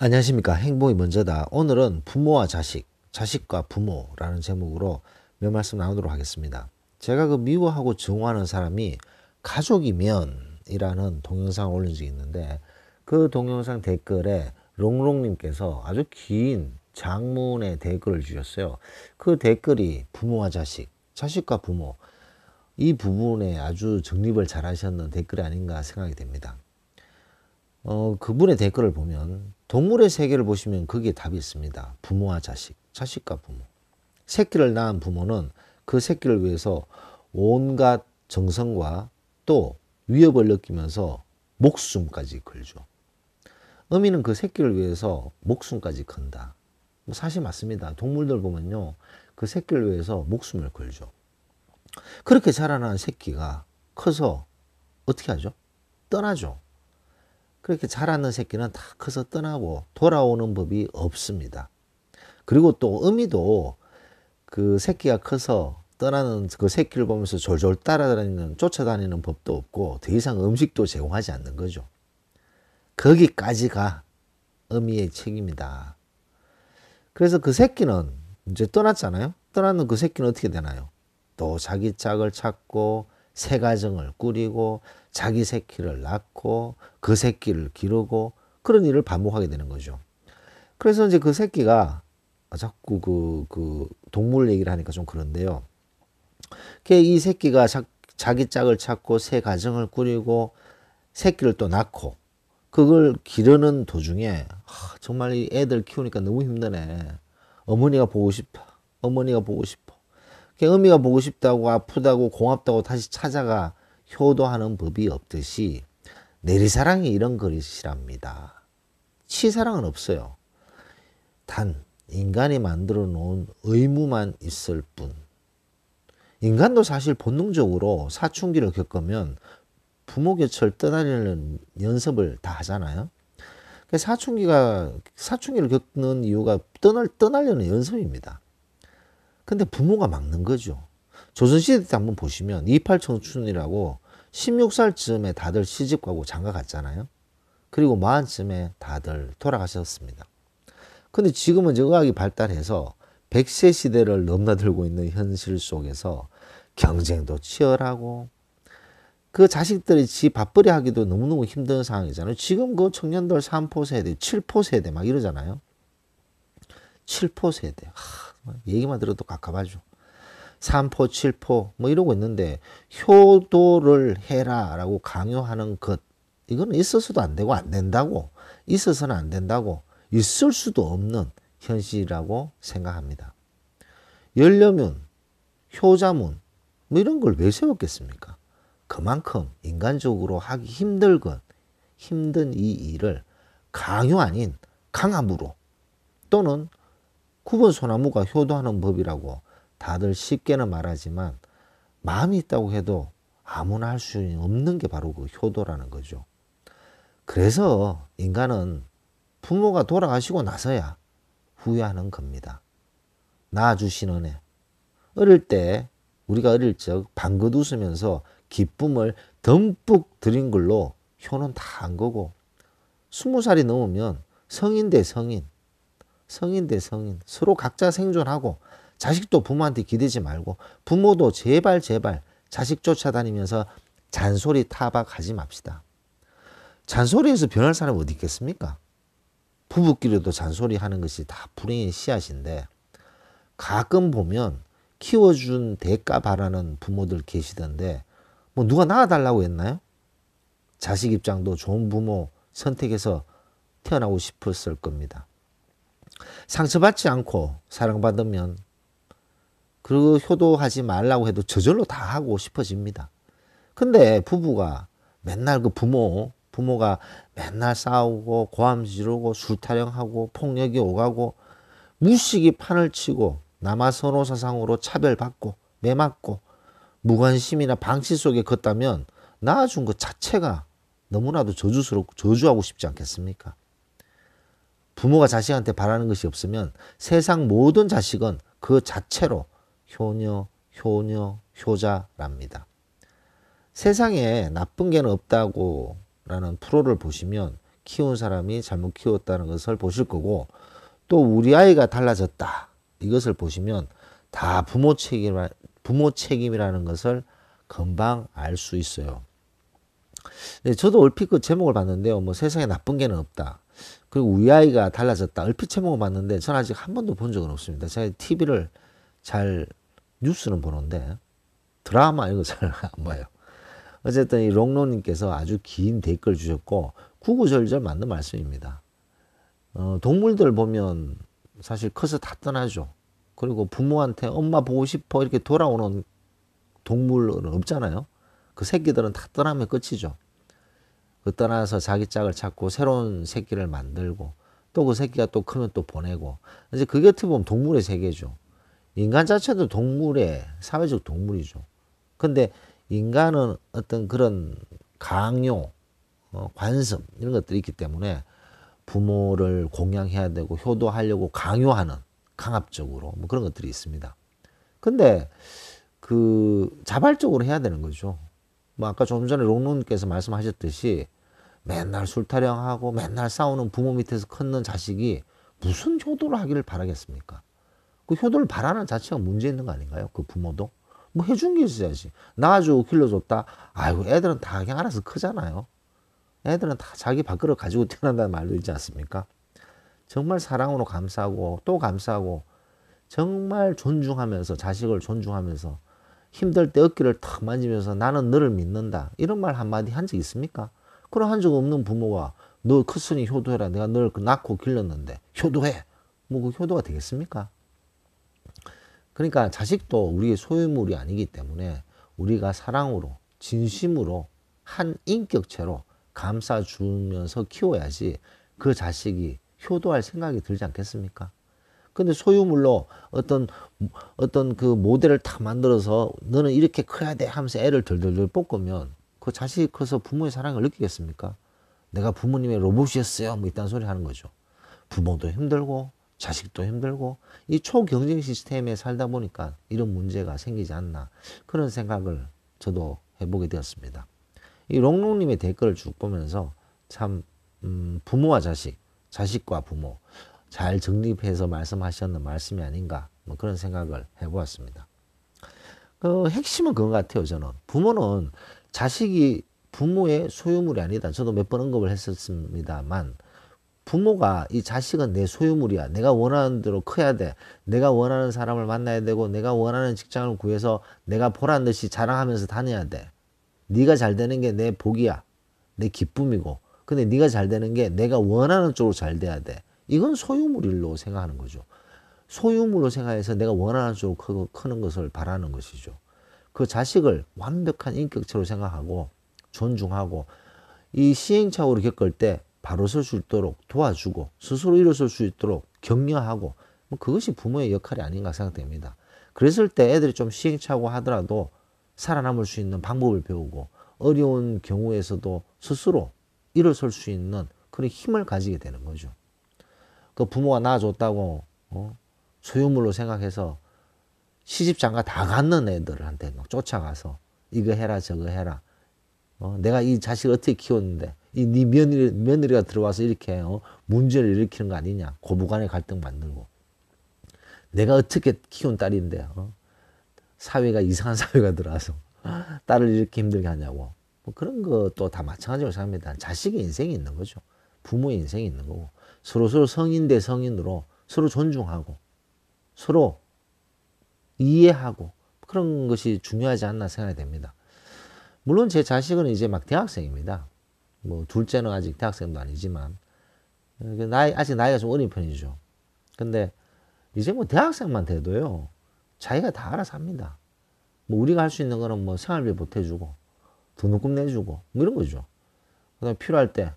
안녕하십니까. 행복이 먼저다. 오늘은 부모와 자식, 자식과 부모라는 제목으로 몇 말씀 나누도록 하겠습니다. 제가 미워하고 증오하는 사람이 가족이면이라는 동영상을 올린 적이 있는데, 그 동영상 댓글에 롱롱님께서 아주 긴 장문의 댓글을 주셨어요. 그 댓글이 부모와 자식, 자식과 부모, 이 부분에 아주 정립을 잘 하셨는 댓글이 아닌가 생각이 됩니다. 그분의 댓글을 보면 동물의 세계를 보시면 거기에 답이 있습니다. 부모와 자식, 자식과 부모. 새끼를 낳은 부모는 그 새끼를 위해서 온갖 정성과 또 위협을 느끼면서 목숨까지 걸죠. 어미는 그 새끼를 위해서 목숨까지 건다. 사실 맞습니다. 동물들 보면요, 그 새끼를 위해서 목숨을 걸죠. 그렇게 자라난 새끼가 커서 어떻게 하죠? 떠나죠. 그렇게 자라는 새끼는 다 커서 떠나고 돌아오는 법이 없습니다. 그리고 또 어미도 그 새끼가 커서 떠나는 그 새끼를 보면서 졸졸 따라다니는, 쫓아다니는 법도 없고 더 이상 음식도 제공하지 않는 거죠. 거기까지가 어미의 책임이다. 그래서 그 새끼는 이제 떠났잖아요. 떠나는 그 새끼는 어떻게 되나요? 또 자기 짝을 찾고 새 가정을 꾸리고 자기 새끼를 낳고 그 새끼를 기르고 그런 일을 반복하게 되는 거죠. 그래서 이제 그 새끼가 자꾸 그 동물 얘기를 하니까 좀 그런데요. 이 새끼가 자기 짝을 찾고 새 가정을 꾸리고 새끼를 또 낳고 그걸 기르는 도중에 정말 이 애들 키우니까 너무 힘드네. 어머니가 보고 싶어. 어머니가 보고 싶어. 어미가 보고 싶다고 아프다고 고맙다고 다시 찾아가 효도하는 법이 없듯이 내리사랑이 이런 그릇이랍니다. 치사랑은 없어요. 단 인간이 만들어 놓은 의무만 있을 뿐. 인간도 사실 본능적으로 사춘기를 겪으면 부모 곁을 떠나려는 연습을 다 하잖아요. 사춘기를 겪는 이유가 떠나려는 연습입니다. 근데 부모가 막는 거죠. 조선시대 때 한번 보시면 28청춘이라고 16살쯤에 다들 시집가고 장가 갔잖아요. 그리고 40쯤에 다들 돌아가셨습니다. 근데 지금은 이제 의학이 발달해서 100세 시대를 넘나들고 있는 현실 속에서 경쟁도 치열하고 그 자식들이 지 밥벌이 하기도 너무너무 힘든 상황이잖아요. 지금 그 청년들 3포 세대, 7포 세대 막 이러잖아요. 7포 세대. 얘기만 들어도 갑갑하죠. 3포, 7포 뭐 이러고 있는데 효도를 해라라고 강요하는 것, 이거는 있어서도 안 되고 안 된다고, 있어서는 안 된다고, 있을 수도 없는 현실이라고 생각합니다. 연료문, 효자문 뭐 이런 걸 왜 세웠겠습니까? 그만큼 인간적으로 하기 힘든 이 일을 강요 아닌 강압으로 또는 굽은 소나무가 효도하는 법이라고 다들 쉽게는 말하지만 마음이 있다고 해도 아무나 할 수 없는 게 바로 그 효도라는 거죠. 그래서 인간은 부모가 돌아가시고 나서야 후회하는 겁니다. 낳아주신 은혜. 우리가 어릴 적 방긋 웃으면서 기쁨을 듬뿍 드린 걸로 효는 다 한 거고 20살이 넘으면 성인 대 성인 서로 각자 생존하고 자식도 부모한테 기대지 말고 부모도 제발 자식 쫓아다니면서 잔소리 타박하지 맙시다. 잔소리에서 변할 사람이 어디 있겠습니까? 부부끼리도 잔소리하는 것이 다 불행의 씨앗인데 가끔 보면 키워준 대가 바라는 부모들 계시던데 뭐 누가 낳아달라고 했나요? 자식 입장도 좋은 부모 선택해서 태어나고 싶었을 겁니다. 상처받지 않고 사랑받으면 그 효도하지 말라고 해도 저절로 다 하고 싶어집니다. 근데 부부가 맨날 부모가 맨날 싸우고 고함 지르고 술 타령하고 폭력이 오가고 무식이 판을 치고 남아선호 사상으로 차별받고 매맞고 무관심이나 방치 속에 걷다면 낳아준 것 자체가 너무나도 저주스럽고 저주하고 싶지 않겠습니까? 부모가 자식한테 바라는 것이 없으면 세상 모든 자식은 그 자체로 효자랍니다. 세상에 나쁜 개는 없다고 라는 프로를 보시면 키운 사람이 잘못 키웠다는 것을 보실 거고, 또 우리 아이가 달라졌다 이것을 보시면 다 부모 책임이라는 것을 금방 알 수 있어요. 네, 저도 얼핏 그 제목을 봤는데요. 뭐 세상에 나쁜 개는 없다. 그리고 우리 아이가 달라졌다. 얼핏 제목을 봤는데 저는 아직 한 번도 본 적은 없습니다. 제가 TV를 잘 뉴스는 보는데 드라마 이런 거 잘 안 봐요. 어쨌든 이 롱롱님께서 아주 긴 댓글 주셨고 구구절절 맞는 말씀입니다. 동물들 보면 사실 커서 다 떠나죠. 그리고 부모한테 엄마 보고 싶어 이렇게 돌아오는 동물은 없잖아요. 그 새끼들은 다 떠나면 끝이죠. 그 떠나서 자기 짝을 찾고 새로운 새끼를 만들고 또 그 새끼가 또 크면 또 보내고, 이제 그게 어떻게 보면 동물의 세계죠. 인간 자체도 동물의 사회적 동물이죠. 근데 인간은 어떤 그런 강요, 관습 이런 것들이 있기 때문에 부모를 공양해야 되고 효도하려고 강요하는 강압적으로 뭐 그런 것들이 있습니다. 근데 그 자발적으로 해야 되는 거죠. 뭐 아까 좀 전에 롱롱님께서 말씀하셨듯이 맨날 술 타령하고 맨날 싸우는 부모 밑에서 컸는 자식이 무슨 효도를 하기를 바라겠습니까? 그 효도를 바라는 자체가 문제 있는 거 아닌가요? 그 부모도 뭐 해준 게 있어야지. 낳아주고 길러줬다. 아이고 애들은 다 그냥 알아서 크잖아요. 애들은 다 자기 밥그릇 가지고 태어난다는 말도 있지 않습니까? 정말 사랑으로 감싸고 또 감싸고 정말 존중하면서 자식을 존중하면서 힘들 때 어깨를 탁 만지면서 나는 너를 믿는다 이런 말 한마디 한 적 있습니까? 그런 한 적 없는 부모가 너 컸으니 효도해라. 내가 널 낳고 길렀는데 효도해. 뭐 그 효도가 되겠습니까? 그러니까 자식도 우리의 소유물이 아니기 때문에 우리가 사랑으로 진심으로 한 인격체로 감싸주면서 키워야지 그 자식이 효도할 생각이 들지 않겠습니까? 근데 소유물로 어떤 그 모델을 탁 만들어서 너는 이렇게 커야 돼 하면서 애를 덜덜덜 볶으면 그 자식이 커서 부모의 사랑을 느끼겠습니까? 내가 부모님의 로봇이었어요. 뭐 이딴 소리 하는 거죠. 부모도 힘들고 자식도 힘들고 이 초경쟁 시스템에 살다 보니까 이런 문제가 생기지 않나 그런 생각을 저도 해보게 되었습니다. 이 롱롱님의 댓글을 쭉 보면서 참 부모와 자식, 자식과 부모 잘 정립해서 말씀하셨는 말씀이 아닌가 뭐 그런 생각을 해보았습니다. 그 핵심은 그건 같아요. 저는 부모는 자식이 부모의 소유물이 아니다. 저도 몇 번 언급을 했었습니다만 부모가 이 자식은 내 소유물이야. 내가 원하는 대로 커야 돼. 내가 원하는 사람을 만나야 되고 내가 원하는 직장을 구해서 내가 보란 듯이 자랑하면서 다녀야 돼. 네가 잘 되는 게 내 복이야. 내 기쁨이고. 근데 네가 잘 되는 게 내가 원하는 쪽으로 잘 돼야 돼. 이건 소유물로 생각하는 거죠. 소유물로 생각해서 내가 원하는 쪽으로 크는 것을 바라는 것이죠. 그 자식을 완벽한 인격체로 생각하고 존중하고 이 시행착오를 겪을 때 바로 설 수 있도록 도와주고 스스로 일어설 수 있도록 격려하고 뭐 그것이 부모의 역할이 아닌가 생각됩니다. 그랬을 때 애들이 좀 시행착오 하더라도 살아남을 수 있는 방법을 배우고 어려운 경우에서도 스스로 일어설 수 있는 그런 힘을 가지게 되는 거죠. 그 부모가 낳아줬다고 소유물로 생각해서 시집장가 다 갖는 애들한테 막 쫓아가서 이거 해라 저거 해라. 내가 이 자식을 어떻게 키웠는데 이 네 며느리가 들어와서 이렇게 문제를 일으키는 거 아니냐. 고부간의 갈등 만들고 내가 어떻게 키운 딸인데 사회가 이상한 사회가 들어와서 딸을 이렇게 힘들게 하냐고. 뭐 그런 것도 다 마찬가지로 생각합니다. 자식의 인생이 있는 거죠. 부모의 인생이 있는 거고 서로 성인 대 성인으로 서로 존중하고 서로 이해하고 그런 것이 중요하지 않나 생각이 됩니다. 물론 제 자식은 이제 막 대학생입니다. 뭐 둘째는 아직 대학생도 아니지만 아직 나이가 좀 어린 편이죠. 근데 이제 뭐 대학생만 돼도요 자기가 다 알아서 합니다. 뭐 우리가 할 수 있는 거는 뭐 생활비 보태주고 등록금 내주고 뭐 이런 거죠. 그다음에 필요할 때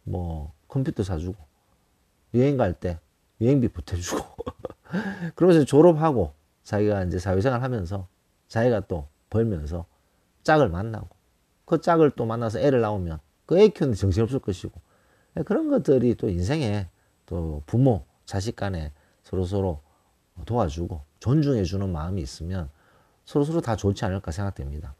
뭐 컴퓨터 사주고 여행 갈 때 여행비 보태주고 그러면서 졸업하고 자기가 이제 사회생활 하면서 자기가 또 벌면서 짝을 만나고 그 짝을 또 만나서 애를 낳으면 그 애 키우는데 정신없을 것이고 그런 것들이 또 인생에 또 부모 자식 간에 서로 도와주고 존중해주는 마음이 있으면 서로 다 좋지 않을까 생각됩니다.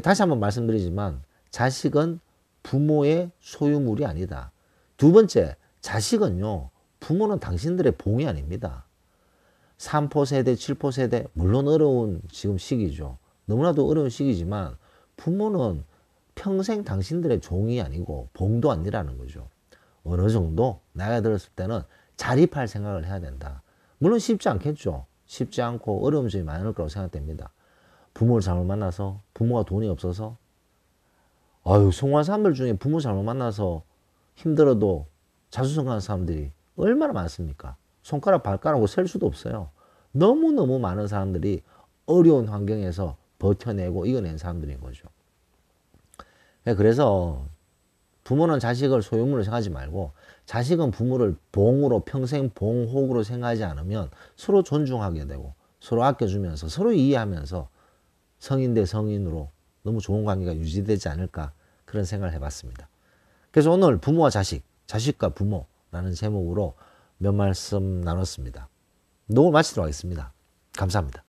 다시 한번 말씀드리지만 자식은 부모의 소유물이 아니다. 두 번째, 자식은요, 부모는 당신들의 봉이 아닙니다. 3포 세대, 7포 세대, 물론 어려운 지금 시기죠. 너무나도 어려운 시기지만 부모는 평생 당신들의 종이 아니고 봉도 아니라는 거죠. 어느 정도 나이가 들었을 때는 자립할 생각을 해야 된다. 물론 쉽지 않겠죠. 쉽지 않고 어려운 점이 많을 거라고 생각됩니다. 부모를 잘못 만나서, 부모가 돈이 없어서, 성공한 사람들 중에 부모 잘못 만나서 힘들어도 자수성가하는 사람들이 얼마나 많습니까? 손가락 발가락으로 셀 수도 없어요. 너무너무 많은 사람들이 어려운 환경에서 버텨내고 이겨낸 사람들인 거죠. 그래서 부모는 자식을 소유물로 생각하지 말고 자식은 부모를 봉으로 평생 봉혹으로 생각하지 않으면 서로 존중하게 되고 서로 아껴주면서 서로 이해하면서 성인 대 성인으로 너무 좋은 관계가 유지되지 않을까 그런 생각을 해봤습니다. 그래서 오늘 부모와 자식, 자식과 부모라는 제목으로 몇 말씀 나눴습니다. 녹음 마치도록 하겠습니다. 감사합니다.